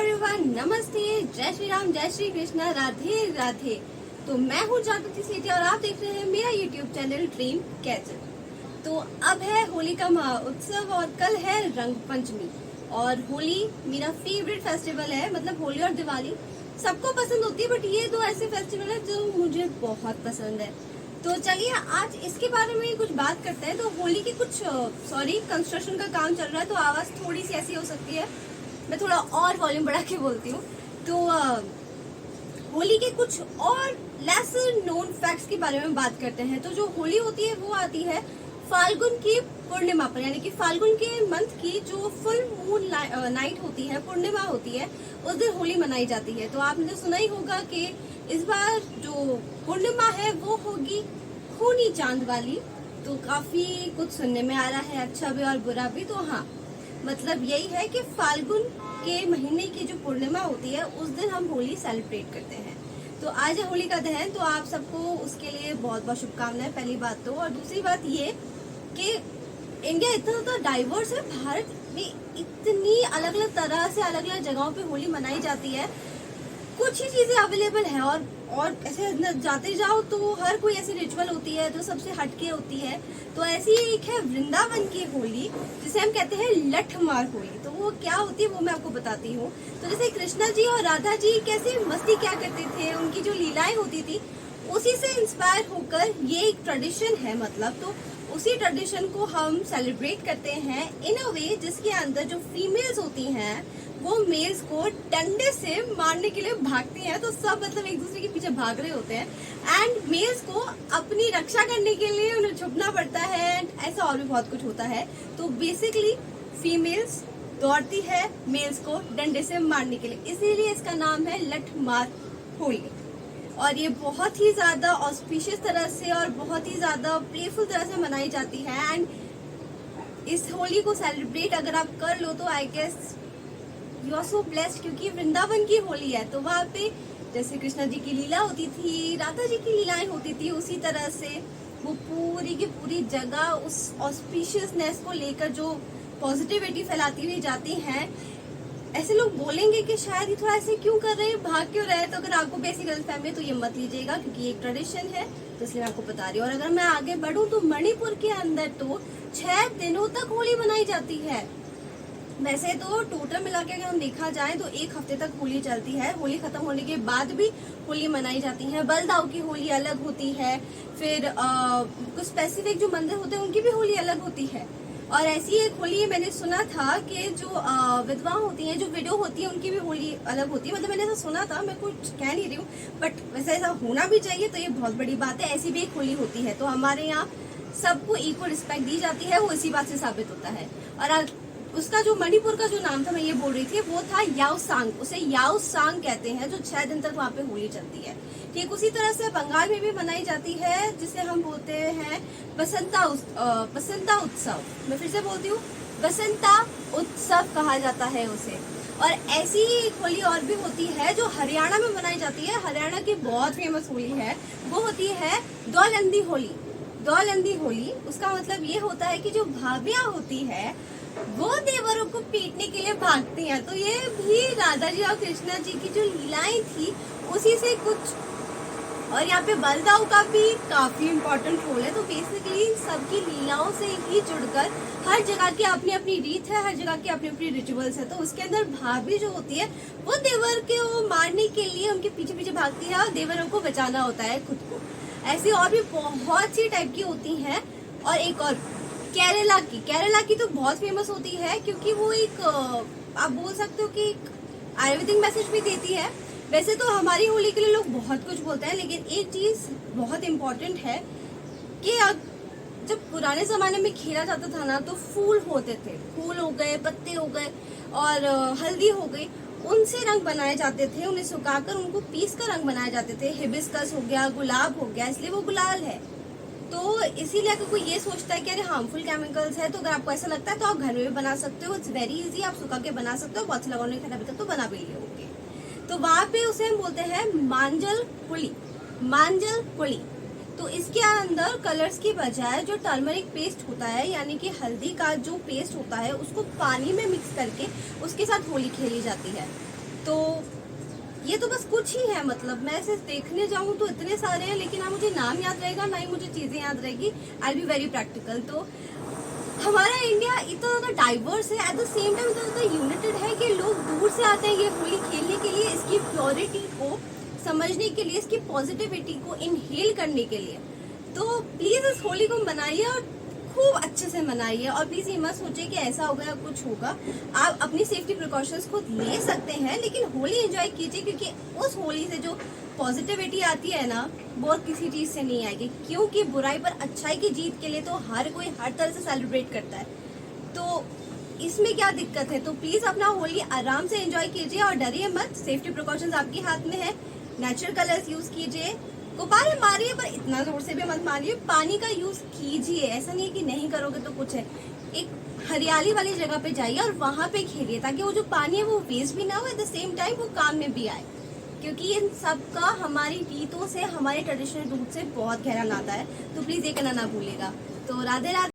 Everyone, नमस्ते, जय श्री राम, जय श्री कृष्णा, राधे राधे। तो मैं हूँ जागृति सेठी और आप देख रहे हैं मेरा यूट्यूब चैनल ड्रीम कैचर। तो अब है होली का महोत्सव और कल है रंग पंचमी। और होली मेरा फेवरेट फेस्टिवल है। मतलब होली और दिवाली सबको पसंद होती है, बट ये दो ऐसे फेस्टिवल है जो मुझे बहुत पसंद है। तो चलिए आज इसके बारे में कुछ बात करते हैं। तो होली की कुछ कंस्ट्रक्शन का काम चल रहा है, तो आवाज थोड़ी सी ऐसी हो सकती है। मैं थोड़ा और वॉल्यूम बढ़ा के बोलती हूँ। तो होली के कुछ और लेसर नोन फैक्ट्स के बारे में बात करते हैं। तो जो होली होती है वो आती है फाल्गुन की पूर्णिमा पर, यानी कि फाल्गुन के मंथ की जो फुल मून नाइट होती है, पूर्णिमा होती है, उस दिन होली मनाई जाती है। तो आपने तो सुना ही होगा कि इस बार जो पूर्णिमा है वो होगी खूनी चांद वाली। तो काफी कुछ सुनने में आ रहा है, अच्छा भी और बुरा भी। तो हाँ, मतलब यही है कि फाल्गुन के महीने की जो पूर्णिमा होती है उस दिन हम होली सेलिब्रेट करते हैं। तो आज है होली का दहन, तो आप सबको उसके लिए बहुत बहुत शुभकामनाएं, पहली बात तो। और दूसरी बात ये कि इंडिया इतना ज्यादा डाइवर्स है, भारत में इतनी अलग अलग तरह से अलग अलग जगहों पे होली मनाई जाती है। कुछ ही चीजें अवेलेबल है और ऐसे जाते जाओ तो हर कोई ऐसी रिचुअल होती है जो सबसे हटके होती है। तो ऐसी एक है वृंदावन की होली, जिसे हम कहते हैं लठमार होली। तो वो क्या होती है वो मैं आपको बताती हूँ। तो जैसे कृष्णा जी और राधा जी कैसे मस्ती क्या करते थे, उनकी जो लीलाएं होती थी, उसी से इंस्पायर होकर ये एक ट्रेडिशन है। मतलब तो उसी ट्रेडिशन को हम सेलिब्रेट करते हैं इन अ वे जिसके अंदर जो फीमेल्स होती हैं वो मेल्स को डंडे से मारने के लिए भागती हैं। तो सब मतलब एक दूसरे के पीछे भाग रहे होते हैं एंड मेल्स को अपनी रक्षा करने के लिए उन्हें छुपना पड़ता है एंड ऐसा और भी बहुत कुछ होता है। तो बेसिकली फीमेल्स दौड़ती है मेल्स को डंडे से मारने के लिए, इसीलिए इसका नाम है लठमार होली। और ये बहुत ही ज्यादा ऑस्पिशियस तरह से और बहुत ही ज्यादा प्लेफुल तरह से मनाई जाती है। एंड इस होली को सेलिब्रेट अगर आप कर लो तो I guess you are so blessed, क्योंकि वृंदावन की होली है। तो वहाँ पे जैसे कृष्णा जी की लीला होती थी, राधा जी की लीलाएं होती थी, उसी तरह से वो पूरी की पूरी जगह उस ऑस्पिशियसनेस को लेकर जो पॉजिटिविटी फैलाती हुई जाती हैं। ऐसे लोग बोलेंगे कि शायद ये थोड़ा ऐसे क्यों कर रहे हैं, भाग क्यों रहे हैं। तो अगर आपको बेसी गलतफहमी है तो ये मत लीजिएगा, क्योंकि ये एक ट्रेडिशन है, तो इसलिए मैं आपको बता रही हूँ। और अगर मैं आगे बढ़ूं तो मणिपुर के अंदर तो 6 दिनों तक होली मनाई जाती है। वैसे तो टोटल मिला के अगर हम देखा जाए तो 1 हफ्ते तक होली चलती है। होली खत्म होने के बाद भी होली मनाई जाती है। बलदाऊ की होली अलग होती है, फिर कुछ स्पेसिफिक जो मंदिर होते हैं उनकी भी होली अलग होती है। और ऐसी एक होली मैंने सुना था कि जो विधवा होती हैं, जो विडो होती है, उनकी भी होली अलग होती है। मतलब मैंने ऐसा सुना था, मैं कुछ कह नहीं रही हूँ, बट वैसे ऐसा होना भी चाहिए, तो ये बहुत बड़ी बात है। ऐसी भी एक होली होती है। तो हमारे यहाँ सबको इक्वल रिस्पेक्ट दी जाती है, वो इसी बात से साबित होता है। और उसका जो मणिपुर का जो नाम था, मैं ये बोल रही थी, वो था याओसांग। उसे याओसांग कहते हैं, जो 6 दिन तक वहाँ पे होली चलती है। ठीक उसी तरह से बंगाल में भी मनाई जाती है, जिसे हम बोलते हैं बसंता उत्सव। मैं फिर से बोलती हूँ, बसंता उत्सव कहा जाता है उसे। और ऐसी एक होली और भी होती है जो हरियाणा में मनाई जाती है। हरियाणा की बहुत फेमस होली है, वो होती है दौलंदी होली। दौलंदी होली, उसका मतलब ये होता है कि जो भाभियां होती है वो देवरों को पीटने के लिए भागती हैं। तो ये भी राधा जी और कृष्णा जी की जो लीलाएं थी उसी से कुछ। और यहाँ पे बलदाऊ का भी काफी इम्पोर्टेंट रोल है। तो बेसिकली सबकी लीलाओं से ही जुड़कर हर जगह की अपनी अपनी रीत है, हर जगह की अपनी अपनी रिचुअल्स है। तो उसके अंदर भाभी जो होती है वो देवर को मारने के लिए उनके पीछे पीछे भागती है और देवरों को बचाना होता है खुद को। ऐसी और भी बहुत सी टाइप की होती हैं। और एक और केरला की तो बहुत फेमस होती है, क्योंकि वो एक आप बोल सकते हो कि एक आयुर्वेदिक मैसेज भी देती है। वैसे तो हमारी होली के लिए लोग बहुत कुछ बोलते हैं, लेकिन एक चीज बहुत इम्पोर्टेंट है कि जब पुराने जमाने में खेला जाता था ना, तो फूल होते थे, फूल हो गए, पत्ते हो गए और हल्दी हो गई, उनसे रंग बनाए जाते थे। उन्हें सुखाकर उनको पीस कर रंग बनाए जाते थे। हिबिस्कस हो गया, गुलाब हो गया, इसलिए वो गुलाल है। तो इसीलिए अगर कोई ये सोचता है कि अरे हार्मफुल केमिकल्स है, तो अगर आपको ऐसा लगता है तो आप घर में भी बना सकते हो। इट्स वेरी इजी, आप सुखा के बना सकते हो। बहुत से लोगों ने खाना अभी तक तो बना भी लिए होंगे। तो वहां पे उसे हम बोलते हैं मांजल होली। मांजल होली, तो इसके अंदर कलर्स की बजाय जो टर्मरिक पेस्ट होता है, यानी कि हल्दी का जो पेस्ट होता है, उसको पानी में मिक्स करके उसके साथ होली खेली जाती है। तो ये तो बस कुछ ही है, मतलब मैं सिर्फ देखने जाऊँ तो इतने सारे हैं, लेकिन ना मुझे नाम याद रहेगा ना ही मुझे चीजें याद रहेगी। आई बी वेरी प्रैक्टिकल। तो हमारा इंडिया इतना ज्यादा डाइवर्स है, एट द सेम टाइम इतना ज्यादा यूनाइटेड है कि लोग दूर से आते हैं ये होली खेलने के लिए, इसकी प्योरिटी को समझने के लिए, इसकी पॉजिटिविटी को इनहेल करने के लिए। तो प्लीज इस होली को मनाइए और खूब अच्छे से मनाइए, और प्लीज ये मत सोचिए कि ऐसा होगा या कुछ होगा। आप अपनी सेफ्टी प्रिकॉशंस खुद ले सकते हैं, लेकिन होली एंजॉय कीजिए, क्योंकि उस होली से जो पॉजिटिविटी आती है ना, वो और किसी चीज से नहीं आएगी। क्योंकि बुराई पर अच्छाई की जीत के लिए तो हर कोई हर तरह से सेलिब्रेट करता है, तो इसमें क्या दिक्कत है। तो प्लीज अपना होली आराम से एंजॉय कीजिए और डरिए मत। सेफ्टी प्रिकॉशंस आपके हाथ में है। नेचुरल कलर्स यूज कीजिए, गुब्बारे मारिए पर इतना जोर से भी मत मारिए। पानी का यूज कीजिए, ऐसा नहीं है कि नहीं करोगे तो कुछ है। एक हरियाली वाली जगह पे जाइए और वहां पे खेलिए, ताकि वो जो पानी है वो वेस्ट भी ना हो, एट द सेम टाइम वो काम में भी आए। क्योंकि इन सब का हमारी रीतों से, हमारे ट्रेडिशनल रूट से बहुत गहरा नाता है। तो प्लीज ये करना ना भूलिएगा। तो राधे राधे।